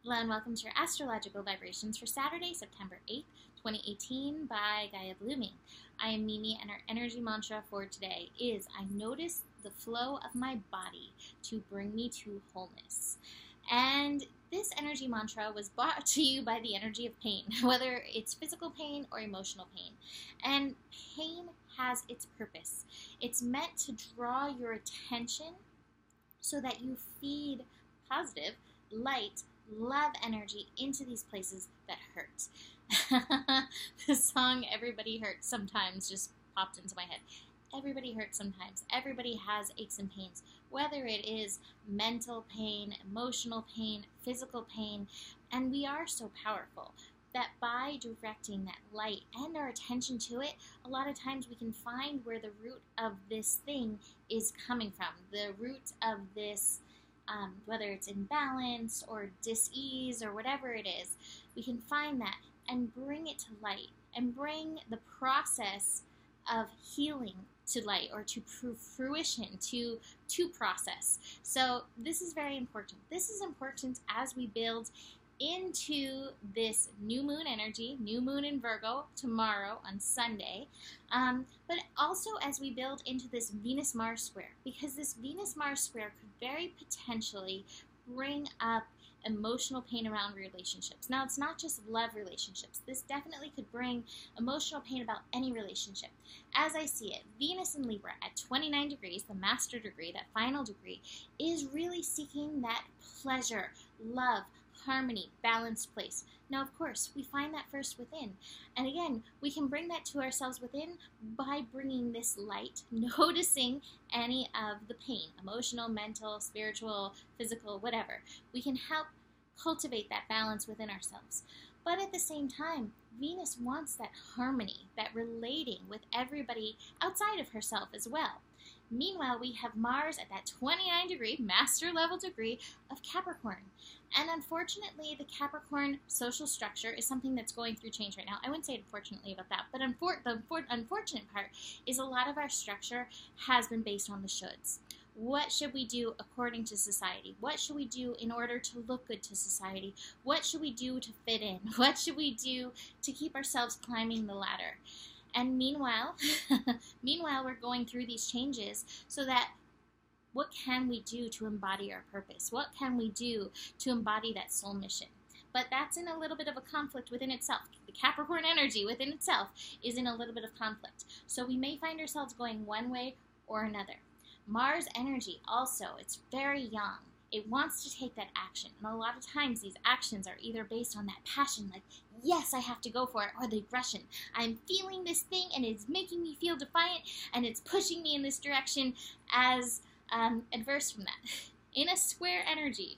Hello and welcome to your astrological vibrations for Saturday, September 8th, 2018 by Gaia Blooming. I am Mimi and our energy mantra for today is I notice the flow of my body to bring me to wholeness. And this energy mantra was brought to you by the energy of pain, whether it's physical pain or emotional pain. And pain has its purpose. It's meant to draw your attention so that you feed positive, light, love energy into these places that hurt. The song Everybody Hurts Sometimes just popped into my head. Everybody hurts sometimes. Everybody has aches and pains, whether it is mental pain, emotional pain, physical pain, and we are so powerful that by directing that light and our attention to it, a lot of times we can find where the root of this thing is coming from. The root of this whether it's imbalance or dis-ease or whatever it is, we can find that and bring it to light and bring the process of healing to light or to fruition, to process. So this is very important. This is important as we build into this new moon energy, new moon in Virgo tomorrow on Sunday, but also as we build into this Venus-Mars square, because this Venus-Mars square could very potentially bring up emotional pain around relationships. Now, it's not just love relationships. This definitely could bring emotional pain about any relationship. As I see it, Venus in Libra at 29 degrees, the master degree, that final degree, is really seeking that pleasure, love, harmony, balanced place. Now, of course, we find that first within. And again, we can bring that to ourselves within by bringing this light, noticing any of the pain, emotional, mental, spiritual, physical, whatever. We can help cultivate that balance within ourselves. But at the same time, Venus wants that harmony, that relating with everybody outside of herself as well. Meanwhile, we have Mars at that 29 degree, master level degree of Capricorn. And unfortunately, the Capricorn social structure is something that's going through change right now. I wouldn't say unfortunately about that, but the unfortunate part is a lot of our structure has been based on the shoulds. What should we do according to society? What should we do in order to look good to society? What should we do to fit in? What should we do to keep ourselves climbing the ladder? And meanwhile, we're going through these changes so that what can we do to embody our purpose? What can we do to embody that soul mission? But that's in a little bit of a conflict within itself. The Capricorn energy within itself is in a little bit of conflict. So we may find ourselves going one way or another. Mars energy also, it's very young. It wants to take that action. And a lot of times these actions are either based on that passion, like, yes, I have to go for it, or the aggression. I'm feeling this thing and it's making me feel defiant and it's pushing me in this direction as adverse from that. In a square energy,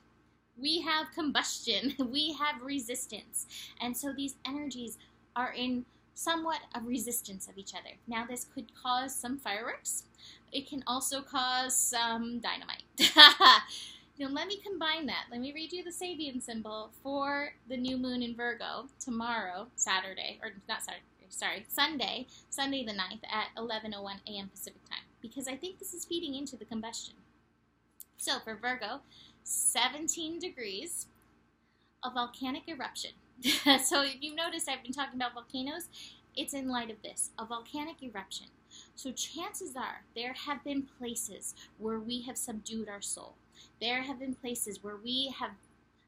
we have combustion, we have resistance. And so these energies are in somewhat of resistance of each other. Now, this could cause some fireworks. It can also cause some dynamite. Now, let me combine that. Let me read you the Sabian symbol for the new moon in Virgo tomorrow, Sunday, Sunday the 9th at 11:01 a.m. Pacific time, because I think this is feeding into the combustion. So for Virgo, 17 degrees, a volcanic eruption. So if you've noticed, I've been talking about volcanoes. It's in light of this, a volcanic eruption. So chances are there have been places where we have subdued our soul. There have been places where we have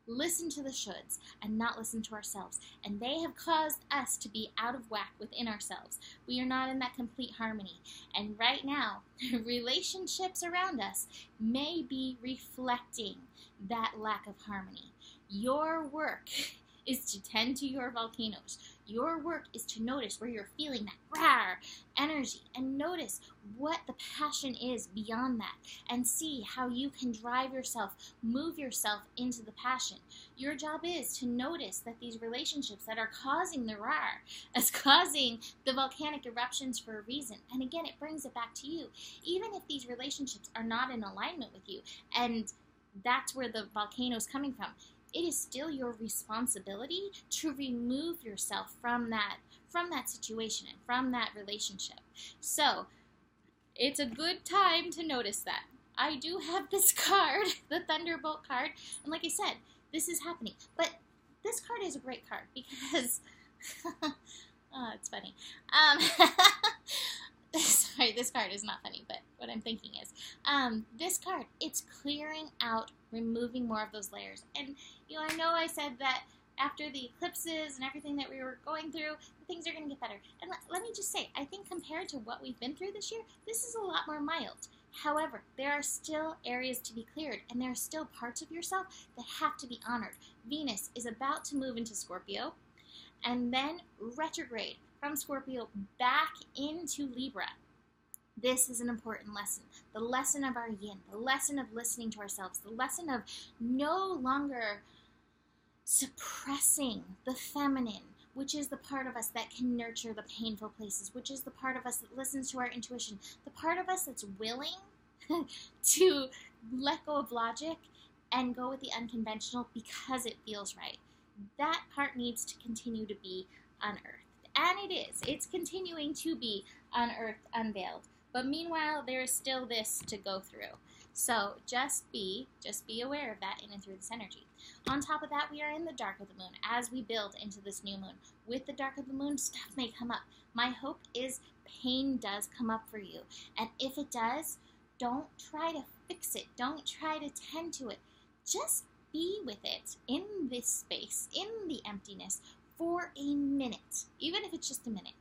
listened to the shoulds and not listened to ourselves. And they have caused us to be out of whack within ourselves. We are not in that complete harmony. And right now, relationships around us may be reflecting that lack of harmony. Your work is to tend to your volcanoes. Your work is to notice where you're feeling that rawr energy and notice what the passion is beyond that and see how you can drive yourself, move yourself into the passion. Your job is to notice that these relationships that are causing the rawr, is causing the volcanic eruptions for a reason. And again, it brings it back to you. Even if these relationships are not in alignment with you and that's where the volcano is coming from, it is still your responsibility to remove yourself from that situation and from that relationship. So it's a good time to notice that. I do have this card, the Thunderbolt card, and like I said, this is happening. But this card is a great card because, oh, it's funny. Sorry, this card is not funny, but what I'm thinking is, this card, it's clearing out, removing more of those layers. And, I know I said that after the eclipses and everything that we were going through, things are going to get better. And let me just say, I think compared to what we've been through this year, this is a lot more mild. However, there are still areas to be cleared, and there are still parts of yourself that have to be honored. Venus is about to move into Scorpio, and then retrograde from Scorpio back into Libra. This is an important lesson. The lesson of our yin, the lesson of listening to ourselves, the lesson of no longer suppressing the feminine, which is the part of us that can nurture the painful places, which is the part of us that listens to our intuition, the part of us that's willing to let go of logic and go with the unconventional because it feels right. That part needs to continue to be unearthed. And it is. It's continuing to be unearthed, unveiled. But meanwhile, there is still this to go through. So just be aware of that in and through this energy. On top of that, we are in the dark of the moon as we build into this new moon. With the dark of the moon, stuff may come up. My hope is pain does come up for you. And if it does, don't try to fix it. Don't try to tend to it. Just be with it in this space, in the emptiness, for a minute, even if it's just a minute.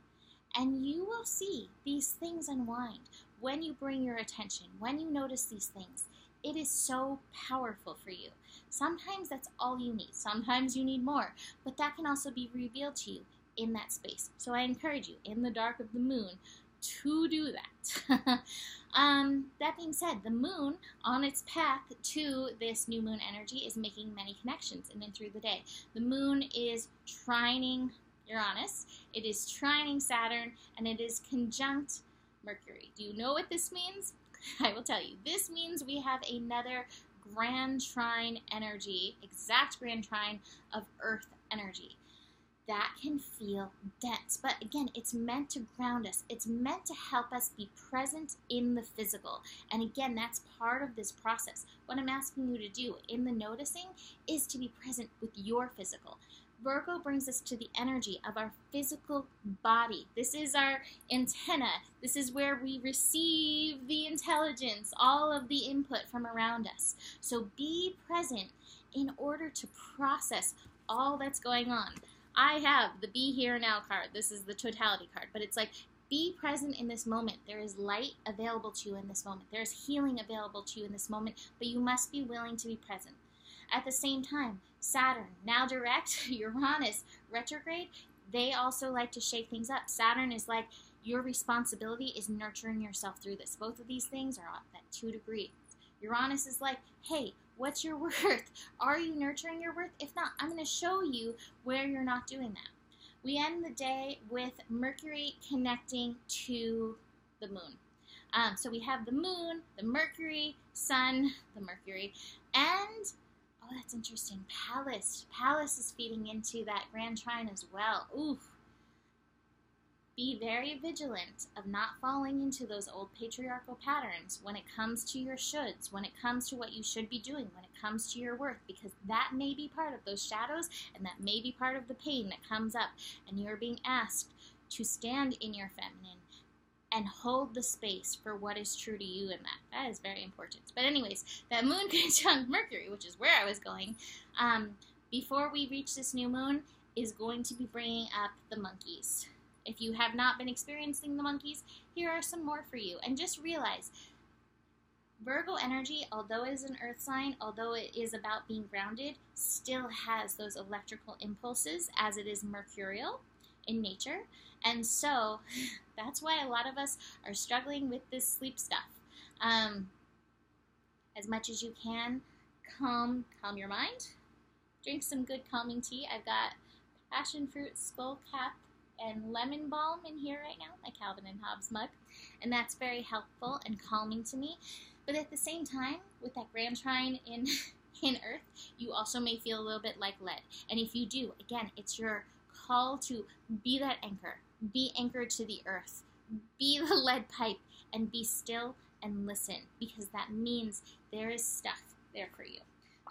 And you will see these things unwind when you bring your attention, when you notice these things. It is so powerful for you. Sometimes that's all you need. Sometimes you need more. But that can also be revealed to you in that space. So I encourage you, in the dark of the moon, to do that. That being said, the moon, on its path to this new moon energy, is making many connections in and through the day. The moon is trining Uranus, it is trining Saturn, and it is conjunct Mercury. Do you know what this means? I will tell you. This means we have another grand trine energy, exact grand trine of Earth energy. That can feel dense. But again, it's meant to ground us. It's meant to help us be present in the physical. And again, that's part of this process. What I'm asking you to do in the noticing is to be present with your physical. Virgo brings us to the energy of our physical body. This is our antenna. This is where we receive the intelligence, all of the input from around us. So be present in order to process all that's going on. I have the Be Here Now card. This is the totality card, but it's like, be present in this moment. There is light available to you in this moment. There is healing available to you in this moment, but you must be willing to be present. At the same time, Saturn, now direct, Uranus, retrograde, they also like to shake things up. Saturn is like, your responsibility is nurturing yourself through this. Both of these things are at 2 degrees. Uranus is like, hey, what's your worth? Are you nurturing your worth? If not, I'm going to show you where you're not doing that. We end the day with Mercury connecting to the moon. So we have the moon, the Mercury, sun, the Mercury, and oh, that's interesting. Pallas. Pallas is feeding into that grand trine as well. Oof. Be very vigilant of not falling into those old patriarchal patterns when it comes to your shoulds, when it comes to what you should be doing, when it comes to your worth, because that may be part of those shadows and that may be part of the pain that comes up. And you're being asked to stand in your feminine and hold the space for what is true to you in that. That is very important. But anyways, that moon conjunct Mercury, which is where I was going, before we reach this new moon, is going to be bringing up the monkeys. If you have not been experiencing the monkeys, here are some more for you. And just realize, Virgo energy, although it is an earth sign, although it is about being grounded, still has those electrical impulses as it is mercurial in nature. And so that's why a lot of us are struggling with this sleep stuff. As much as you can, calm your mind. Drink some good calming tea. I've got passion fruit, skullcap, and lemon balm in here right now, my Calvin and Hobbes mug. And that's very helpful and calming to me. But at the same time, with that grand trine in Earth, you also may feel a little bit like lead. And if you do, again, it's your call to be that anchor. Be anchored to the earth. Be the lead pipe and be still and listen, because that means there is stuff there for you.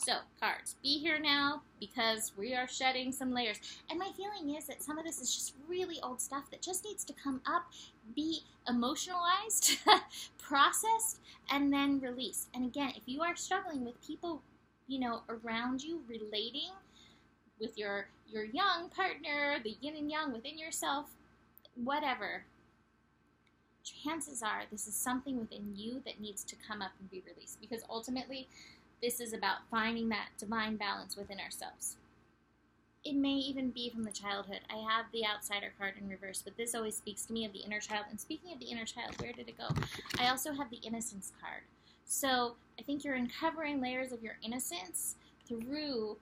So, cards, be here now because we are shedding some layers. And my feeling is that some of this is just really old stuff that just needs to come up, be emotionalized, processed, and then released. And again, if you are struggling with people, around you relating with your young partner, the yin and yang within yourself, whatever, chances are this is something within you that needs to come up and be released, because ultimately this is about finding that divine balance within ourselves. It may even be from the childhood. I have the outsider card in reverse, but this always speaks to me of the inner child. And speaking of the inner child, where did it go? I also have the innocence card. So I think you're uncovering layers of your innocence through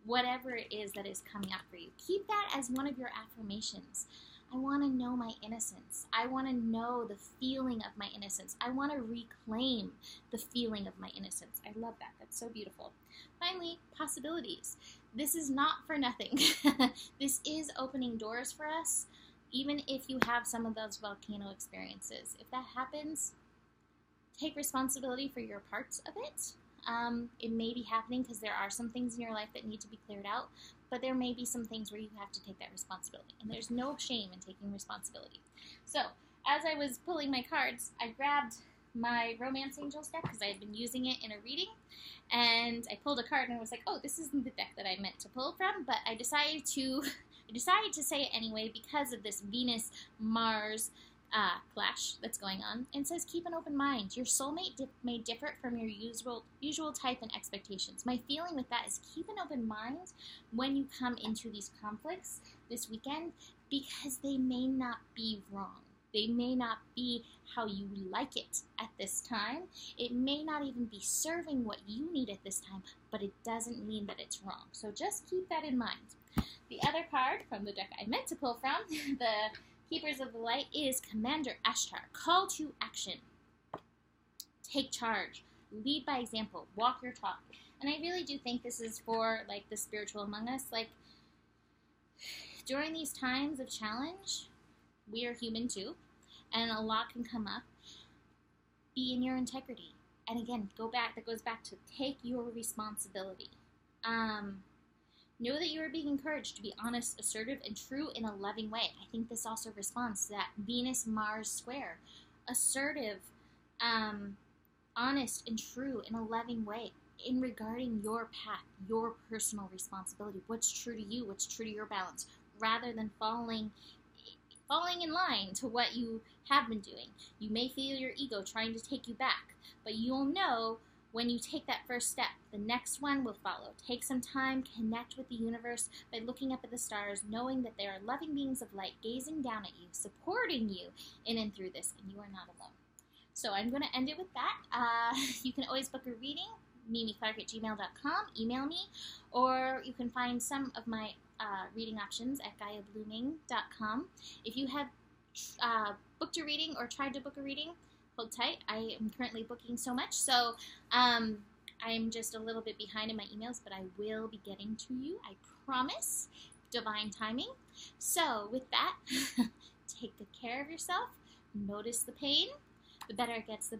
whatever it is that is coming up for you. Keep that as one of your affirmations. I want to know my innocence. I want to know the feeling of my innocence. I want to reclaim the feeling of my innocence. I love that. That's so beautiful. Finally, possibilities. This is not for nothing. This is opening doors for us, even if you have some of those volcano experiences. If that happens, take responsibility for your parts of it. It may be happening because there are some things in your life that need to be cleared out, but there may be some things where you have to take that responsibility, and there's no shame in taking responsibility. So, as I was pulling my cards, I grabbed my Romance Angels deck because I had been using it in a reading, and I pulled a card and I was like, oh, this isn't the deck that I meant to pull from, but I decided to say it anyway because of this Venus-Mars clash that's going on. And it says, keep an open mind. Your soulmate may differ from your usual type and expectations. My feeling with that is keep an open mind when you come into these conflicts this weekend, because they may not be wrong. They may not be how you like it at this time. It may not even be serving what you need at this time, but it doesn't mean that it's wrong. So just keep that in mind. The other card from the deck I meant to pull from, the Keepers of the Light, is Commander Ashtar. Call to action. Take charge. Lead by example. Walk your talk. And I really do think this is for, the spiritual among us. During these times of challenge, we are human too, and a lot can come up. Be in your integrity. And again, that goes back to take your responsibility. Know that you are being encouraged to be honest, assertive, and true in a loving way. I think this also responds to that Venus-Mars square. Assertive, honest, and true in a loving way in regarding your path, your personal responsibility, what's true to you, what's true to your balance, rather than falling in line to what you have been doing. You may feel your ego trying to take you back, but you'll know when you take that first step, the next one will follow. Take some time, connect with the universe by looking up at the stars, knowing that there are loving beings of light gazing down at you, supporting you in and through this, and you are not alone. So I'm going to end it with that. You can always book a reading, mimiclark@gmail.com, email me, or you can find some of my reading options at GaiaBlooming.com. If you have booked a reading or tried to book a reading, hold tight. I am currently booking so much, so I'm just a little bit behind in my emails, but I will be getting to you. I promise. Divine timing. So with that, take good care of yourself. Notice the pain. The better it gets,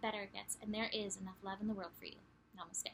and there is enough love in the world for you. Namaste.